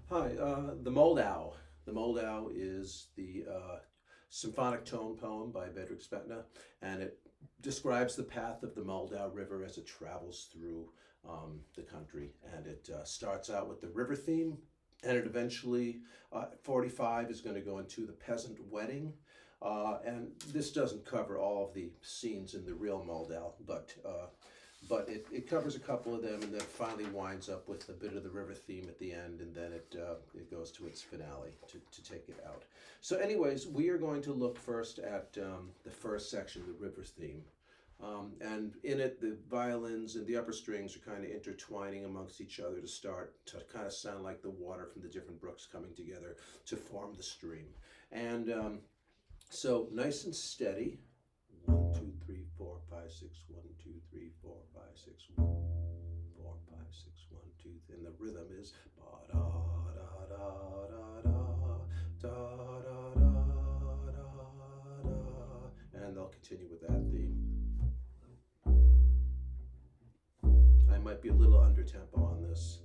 Hi, the Moldau. The Moldau is the symphonic tone poem by Bedřich Spetna, and it describes the path of the Moldau River as it travels through the country. And it starts out with the river theme, and it eventually, 45, is going to go into the peasant wedding. And this doesn't cover all of the scenes in the real Moldau, but it covers a couple of them, and then finally winds up with a bit of the river theme at the end, and then it goes to its finale to take it out. So, anyways, we are going to look first at the first section, the river theme. And in it, the violins and the upper strings are kind of intertwining amongst each other to kind of sound like the water from the different brooks coming together to form the stream. And so, nice and steady. 1, 2, 3, 4, 5, 6, 1, 2, 3, 4, 5, 6, 1, 4, 5, 6, 1, 2, and the rhythm is ba da da da da da da da da da da, and they'll continue with that theme. I might be a little under tempo on this.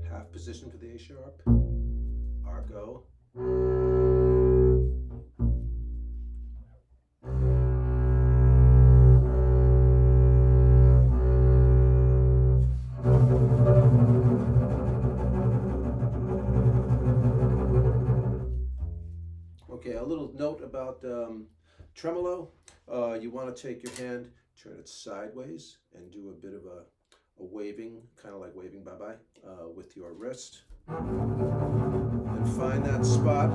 Half position for the A sharp, arco. Okay, a little note about tremolo. You want to take your hand, turn it sideways, and do a bit of a waving, kind of like waving bye-bye with your wrist. And find that spot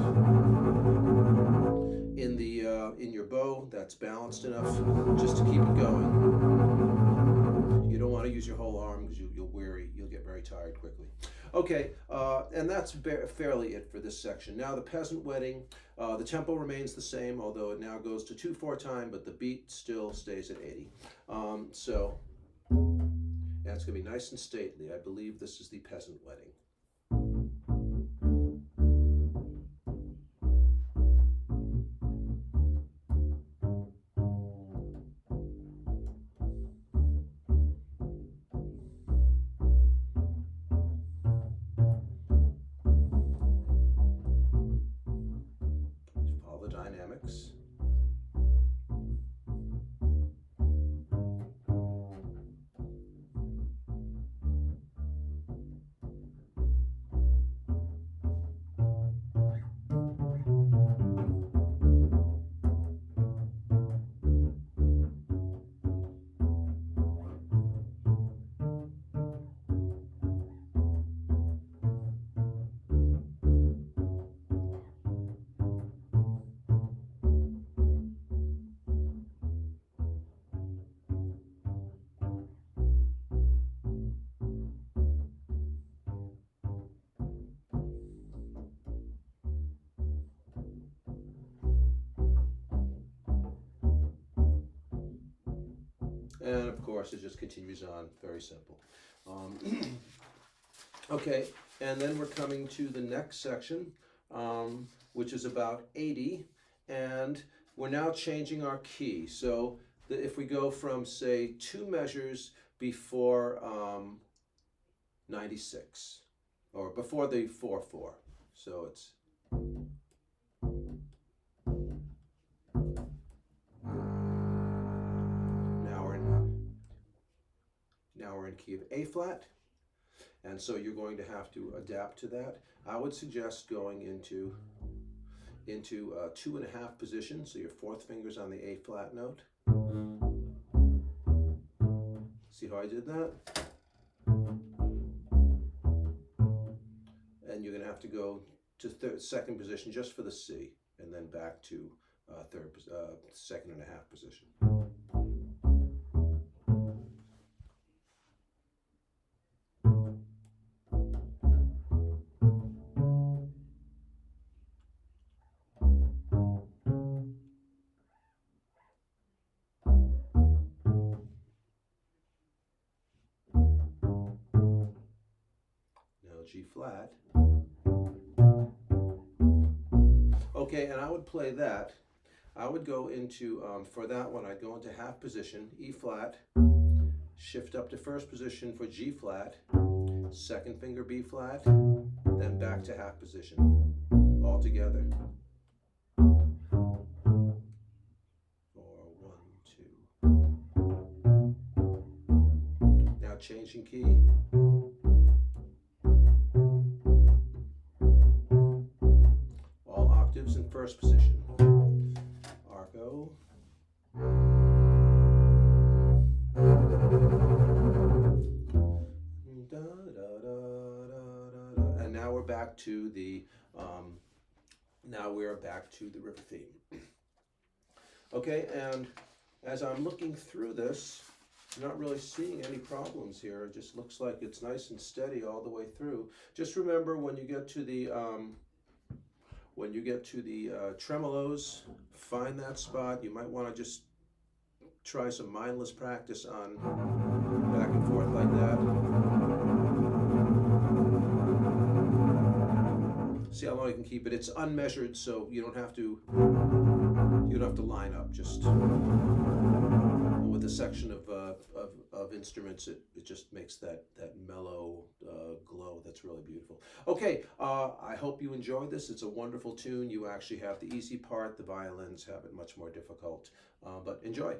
in your bow that's balanced enough just to keep it going. You don't want to use your whole arm because you'll get very tired quickly. Okay, and that's fairly it for this section. Now the peasant wedding, the tempo remains the same, although it now goes to 2/4 time, but the beat still stays at 80. So yeah, it's going to be nice and stately. I believe this is the peasant wedding. Just follow the dynamics. And of course, it just continues on. Very simple. Um, okay, and then we're coming to the next section, which is about 80, and we're now changing our key. So if we go from, say, 2 measures before 96, or before the 4/4, so it's now we're in key of A flat, and so you're going to have to adapt to that. I would suggest going into 2.5 position, so your 4th finger's on the A flat note. See how I did that? And you're going to have to go to 2nd position just for the C, and then back to 2.5 position. G flat. Okay, and I would play that. I would go into, for that one, I'd go into half position, E flat, shift up to first position for G flat, second finger B flat, then back to half position, all together. Now changing key. All octaves in first position. Arco. And now we're back to the river theme. Okay, and as I'm looking through this, I'm not really seeing any problems here. It just looks like it's nice and steady all the way through. Just remember when you get to the tremolos, find that spot. You might want to just try some mindless practice on back and forth like that. See how long you can keep it. It's unmeasured, so you don't have to line up. Just with a section of instruments, it just makes that mellow glow that's really beautiful. Okay, I hope you enjoyed this. It's a wonderful tune. You actually have the easy part. The violins have it much more difficult, but enjoy.